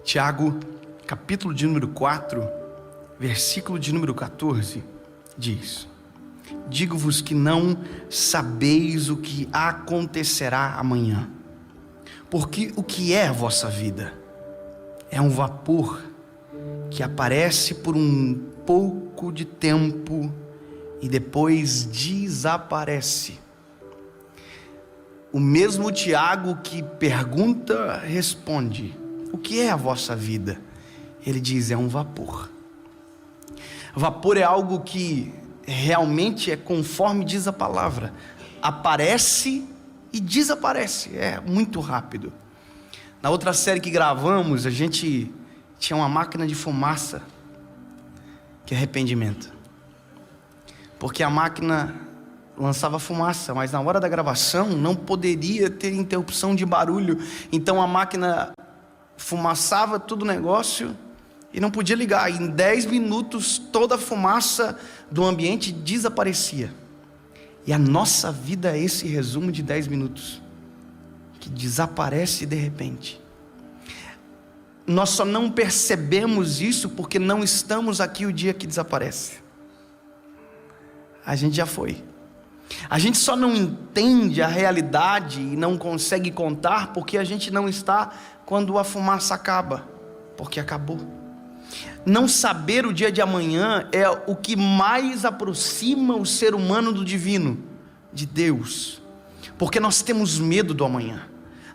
Tiago, capítulo de número 4, versículo de número 14, diz: digo-vos que não sabeis o que acontecerá amanhã, porque o que é a vossa vida? É um vapor que aparece por um pouco de tempo e depois desaparece. O mesmo Tiago que pergunta, responde: o que é a vossa vida? Ele diz: é um vapor. Vapor é algo que realmente é conforme diz a palavra, aparece e desaparece, é muito rápido. Na outra série que gravamos, a gente tinha uma máquina de fumaça, que é arrependimento, porque a máquina lançava fumaça, mas na hora da gravação não poderia ter interrupção de barulho, então a máquina fumaçava todo o negócio e não podia ligar. Em 10 minutos toda a fumaça do ambiente desaparecia. E a nossa vida é esse resumo de 10 minutos que desaparece de repente. Nós só não percebemos isso porque não estamos aqui o dia que desaparece. A gente já foi. A gente só não entende a realidade e não consegue contar porque a gente não está quando a fumaça acaba, porque acabou. Não saber o dia de amanhã é o que mais aproxima o ser humano do divino, de Deus, porque nós temos medo do amanhã,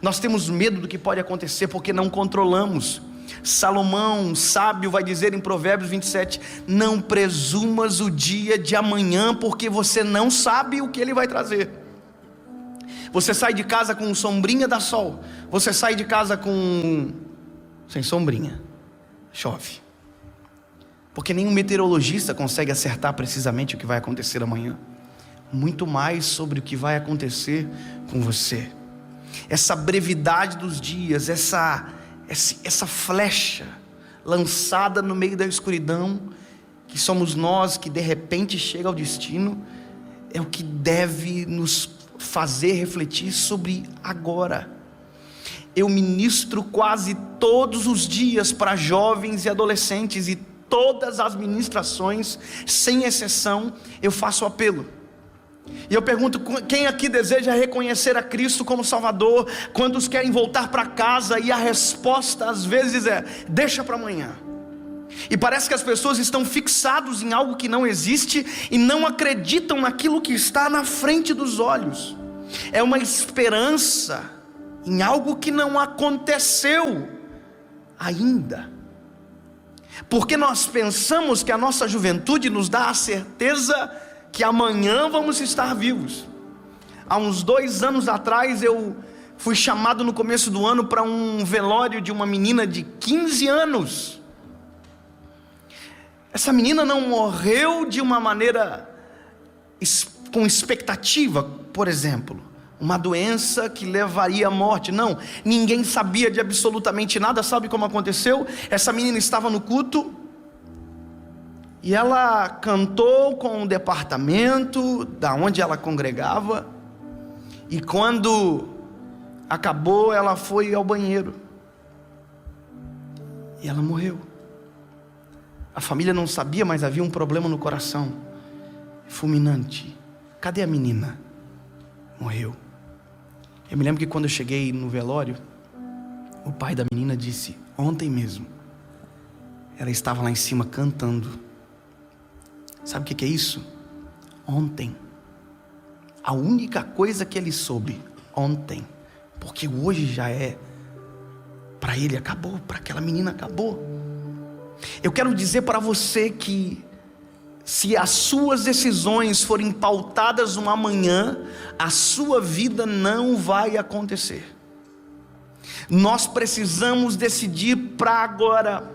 nós temos medo do que pode acontecer porque não controlamos. Salomão, sábio, vai dizer em Provérbios 27, não presumas o dia de amanhã, porque você não sabe o que ele vai trazer. Você sai de casa com sombrinha, dá sol. Você sai de casa sem sombrinha, chove. Porque nenhum meteorologista consegue acertar precisamente o que vai acontecer amanhã, muito mais sobre o que vai acontecer com você. Essa brevidade dos dias, essa flecha lançada no meio da escuridão, que somos nós, que de repente chega ao destino, é o que deve nos fazer refletir sobre agora. Eu ministro quase todos os dias para jovens e adolescentes, e todas as ministrações, sem exceção, eu faço apelo. E eu pergunto: quem aqui deseja reconhecer a Cristo como Salvador? Quantos querem voltar para casa? E a resposta às vezes é: deixa para amanhã. E parece que as pessoas estão fixadas em algo que não existe e não acreditam naquilo que está na frente dos olhos. É uma esperança em algo que não aconteceu ainda, porque nós pensamos que a nossa juventude nos dá a certeza que amanhã vamos estar vivos. Há uns 2 anos atrás eu fui chamado no começo do ano para um velório de uma menina de 15 anos. Essa menina não morreu de uma maneira com expectativa, por exemplo, uma doença que levaria à morte. Não, ninguém sabia de absolutamente nada. Sabe como aconteceu? Essa menina estava no culto e ela cantou com o departamento da onde ela congregava, e quando acabou ela foi ao banheiro e ela morreu. A família não sabia, mas havia um problema no coração fulminante. Cadê a menina? Morreu. Eu me lembro que quando eu cheguei no velório, o pai da menina disse: ontem mesmo ela estava lá em cima cantando. Sabe o que é isso? Ontem. A única coisa que ele soube, ontem. Porque hoje já é, para ele acabou, para aquela menina acabou. Eu quero dizer para você que, se as suas decisões forem pautadas no amanhã, a sua vida não vai acontecer. Nós precisamos decidir para agora,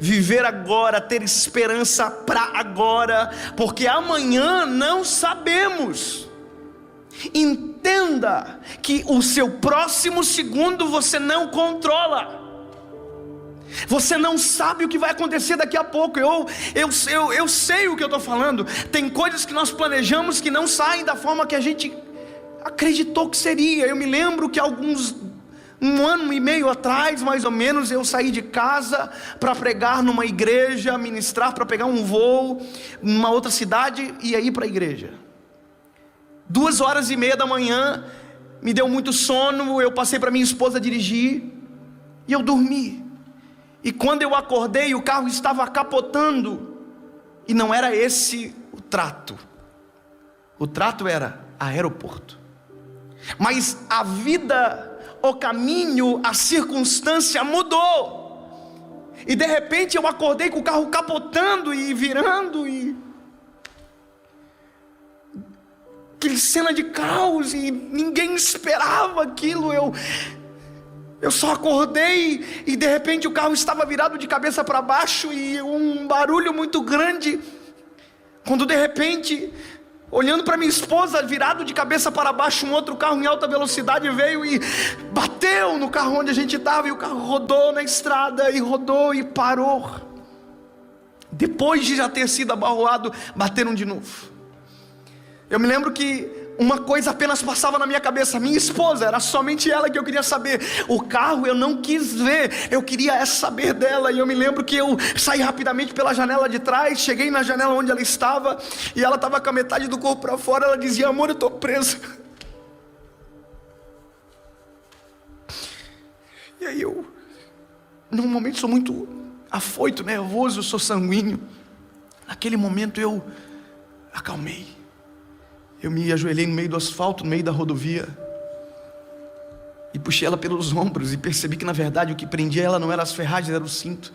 viver agora, ter esperança para agora, porque amanhã não sabemos. Entenda que o seu próximo segundo você não controla. Você não sabe o que vai acontecer daqui a pouco. Eu sei o que eu estou falando. Tem coisas que nós planejamos que não saem da forma que a gente acreditou que seria. Eu me lembro que Um ano e meio atrás, mais ou menos, eu saí de casa para pregar numa igreja, ministrar, para pegar um voo numa outra cidade e ir para a igreja. 2h30 da manhã, me deu muito sono, eu passei para minha esposa dirigir e eu dormi. E quando eu acordei, o carro estava capotando, e não era esse o trato. O trato era aeroporto. Mas a vida, o caminho, a circunstância mudou. E de repente eu acordei com o carro capotando e virando, e aquela cena de caos, e ninguém esperava aquilo. Eu só acordei e de repente o carro estava virado de cabeça para baixo e um barulho muito grande. Quando de repente, olhando para minha esposa, virado de cabeça para baixo, um outro carro em alta velocidade veio e bateu no carro onde a gente estava, e o carro rodou na estrada e rodou e parou. Depois de já ter sido abarroado, bateram de novo. Eu me lembro que uma coisa apenas passava na minha cabeça: minha esposa, era somente ela que eu queria saber. O carro eu não quis ver, eu queria saber dela. E eu me lembro que eu saí rapidamente pela janela de trás, cheguei na janela onde ela estava, e ela estava com a metade do corpo para fora. Ela dizia: amor, eu estou presa. E aí eu, normalmente sou muito afoito, nervoso, sou sanguíneo. Naquele momento eu acalmei. Eu me ajoelhei no meio do asfalto, no meio da rodovia, e puxei ela pelos ombros, e percebi que na verdade o que prendia ela não eram as ferragens, era o cinto.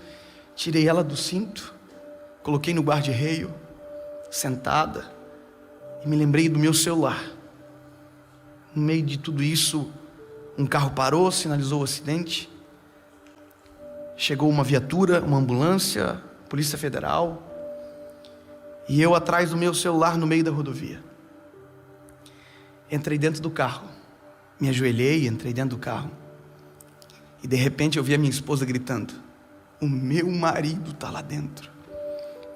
Tirei ela do cinto, coloquei no guarda-reio, sentada, e me lembrei do meu celular. No meio de tudo isso, um carro parou, sinalizou o acidente. Chegou uma viatura, uma ambulância, Polícia Federal, e eu atrás do meu celular no meio da rodovia. Entrei dentro do carro, me ajoelhei, entrei dentro do carro, e de repente eu vi a minha esposa gritando: o meu marido está lá dentro.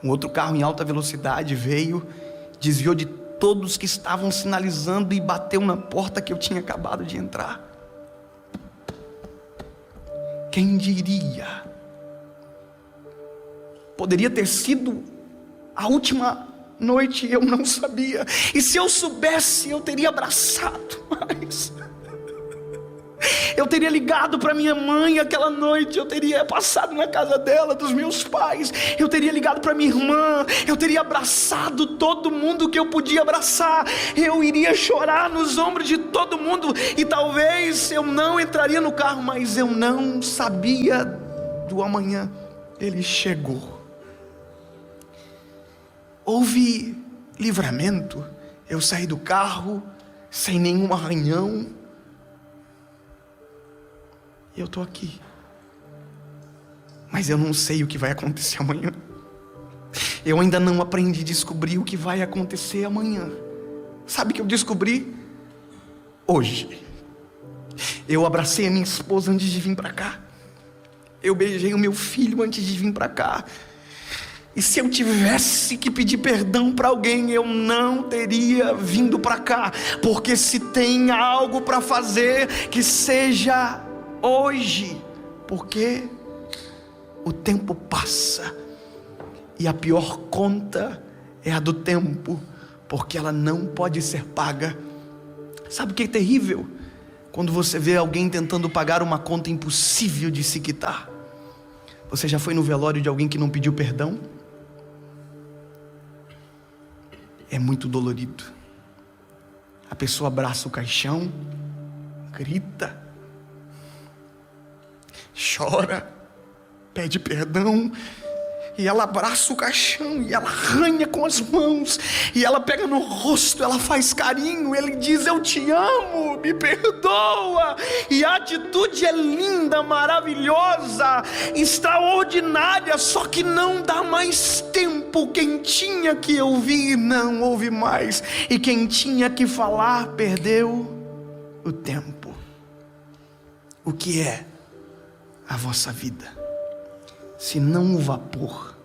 Um outro carro em alta velocidade veio, desviou de todos que estavam sinalizando e bateu na porta que eu tinha acabado de entrar. Quem diria? Poderia ter sido a última noite, eu não sabia. E se eu soubesse, eu teria abraçado mais. Eu teria ligado para minha mãe aquela noite, eu teria passado na casa dela, dos meus pais, eu teria ligado para minha irmã, eu teria abraçado todo mundo que eu podia abraçar, eu iria chorar nos ombros de todo mundo, e talvez eu não entraria no carro, mas eu não sabia do amanhã. Ele chegou. Houve livramento. Eu saí do carro sem nenhum arranhão. Eu estou aqui. Mas eu não sei o que vai acontecer amanhã. Eu ainda não aprendi a descobrir o que vai acontecer amanhã. Sabe o que eu descobri? Hoje. Eu abracei a minha esposa antes de vir para cá. Eu beijei o meu filho antes de vir para cá. E se eu tivesse que pedir perdão para alguém, eu não teria vindo para cá. Porque se tem algo para fazer, que seja hoje. Porque o tempo passa, e a pior conta é a do tempo, porque ela não pode ser paga. Sabe o que é terrível? Quando você vê alguém tentando pagar uma conta impossível de se quitar. Você já foi no velório de alguém que não pediu perdão? É muito dolorido. A pessoa abraça o caixão, grita, chora, pede perdão, e ela abraça o caixão, e ela arranha com as mãos, e ela pega no rosto, ela faz carinho, ele diz: eu te amo, me perdoa. E a atitude é linda, maravilhosa, extraordinária, só que não dá mais tempo. Quem tinha que ouvir não ouve mais, e quem tinha que falar perdeu o tempo. O que é a vossa vida, se não o vapor